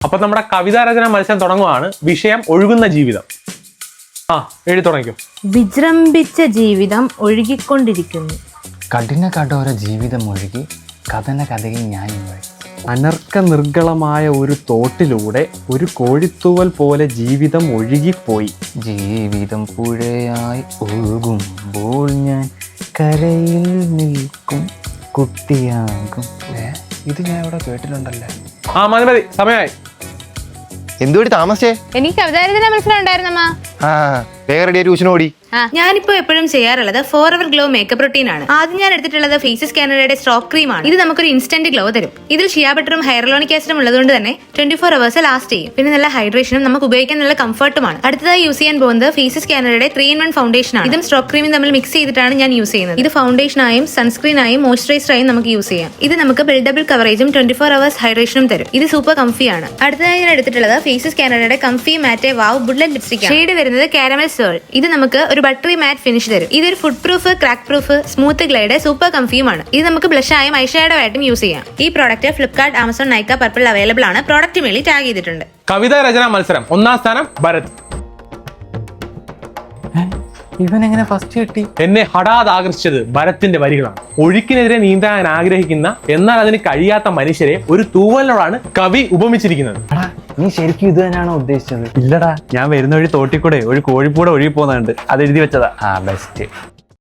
അപ്പൊ നമ്മുടെ കവിതാ രചന മത്സരം തുടങ്ങുവാണ്. വിഷയം ഒഴുകുന്ന ജീവിതം. എഴുതി തുടങ്ങിക്കോ. വിജൃംഭിച്ച ജീവിതം ഒഴുകിക്കൊണ്ടിരിക്കുന്നു. കഠിന കഠോര ജീവിതം ഒഴുകി കഥന കഥയിൽ ഞാൻ അനർക്ക നിർഗളമായ ഒരു തോട്ടിലൂടെ ഒരു കോഴിത്തൂവൽ പോലെ ജീവിതം ഒഴുകിപ്പോയി. ജീവിതം പുഴയായി ഒഴുകുമ്പോൾ ഞാൻ കരയിൽ നിൽക്കും കുട്ടിയാകും. ഇത് ഞാൻ ഇവിടെ കേട്ടിട്ടുണ്ടല്ലേ. മതി മതി, സമയമായി. എന്തുവഴി താമസിച്ചേ? എനിക്ക് കവിതാരചന മത്സരം ഉണ്ടായിരുന്നമ്മ. വേഗം റെഡി ട്യൂഷൻ ഓടി. ഞാനിപ്പോ എപ്പോഴും ചെയ്യാറുള്ളത് ഫോർ ഗ്ലോ മേക്കപ്പ് റൊട്ടീൻ ആണ്. ആദ്യം ഞാൻ എടുത്തിട്ടുള്ളത് ഫേസസ് കാനഡയുടെ സ്ട്രോക്ക് ക്രീം ആണ്. ഇത് നമുക്കൊരു ഇൻസ്റ്റന്റ് ഗ്ലോ തരും. ഇതിൽ ഷിയ ബട്ടറും ഹൈറലോണിക് ആസിഡും ഉള്ളതുകൊണ്ട് തന്നെ 24 hours ലാസ്റ്റ് ചെയ്യും. പിന്നെ നല്ല ഹൈഡ്രേഷനും നമുക്ക് ഉപയോഗിക്കാൻ നല്ല കംഫർട്ടുമാണ്. അടുത്തതായി യൂസ് ചെയ്യാൻ പോകുന്നത് ഫേസസ് കാനഡയുടെ 3-in-1 ഫൗണ്ടേഷൻ ആണ്. ഇതും സ്ട്രോക്ക് ക്രീമും തമ്മിൽ മിക്സ് ചെയ്തിട്ടാണ് ഞാൻ യൂസ് ചെയ്യുന്നത്. ഇത് ഫൗണ്ടേഷനായും സൺസ്ക്രീനായും മോയ്സ്ചറൈസറായും നമുക്ക് യൂസ് ചെയ്യാം. ഇത് നമുക്ക് ബിൽഡബിൾ കവറേജും 24 hours ഹൈഡ്രേഷനും തരും. ഇത് സൂപ്പർ കംഫിയാണ്. അടുത്തതായി ഞാൻ എടുത്തിട്ടുള്ളത് ഫേസസ് കാനഡയുടെ comfy matte wow bullet lipstick. Shade വരുന്നത് കാരമൽ സേൾ. ഇത് നമുക്ക് ഒരു ബട്ടറി മാറ്റ് ഫിനിഷ് തരും. ഇതൊരു food proof, crack proof, smooth glide, super കംഫിയുമാണ്. ഇത് നമുക്ക് ബ്ലഷായും ഐഷാഡോ ആയിട്ടും യൂസ് ചെയ്യാം. ഈ product Flipkart, Amazon, Nykaa, Purplle available ആണ്. പ്രോഡക്റ്റ് മേളിൽ ടാഗ് ചെയ്തിട്ടുണ്ട്. കവിതാ രചന മത്സരം 1ാം സ്ഥാനം ഭരത്. ഇവൻ എങ്ങനെ ഫസ്റ്റ് കിട്ടി? എന്നെ ഹഠാത് ആകർഷിച്ചത് ഭരത്തിന്റെ വരികളാണ്. ഒഴുക്കിനെതിരെ നീന്താൻ ആഗ്രഹിക്കുന്ന എന്നാൽ അതിന് കഴിയാത്ത മനുഷ്യരെ ഒരു തൂവലിനോടാണ് കവി ഉപമിച്ചിരിക്കുന്നത്. നീ ശരിക്കും ഇത് തന്നെയാണോ ഉദ്ദേശിച്ചത്? ഇല്ലടാ, ഞാൻ വരുന്ന വഴി തോട്ടിക്കൂടെ ഒരു കോഴിപ്പൂടെ ഒഴുകി പോകുന്നുണ്ട്, അത് എഴുതി വെച്ചതാ. ബെസ്റ്റ്.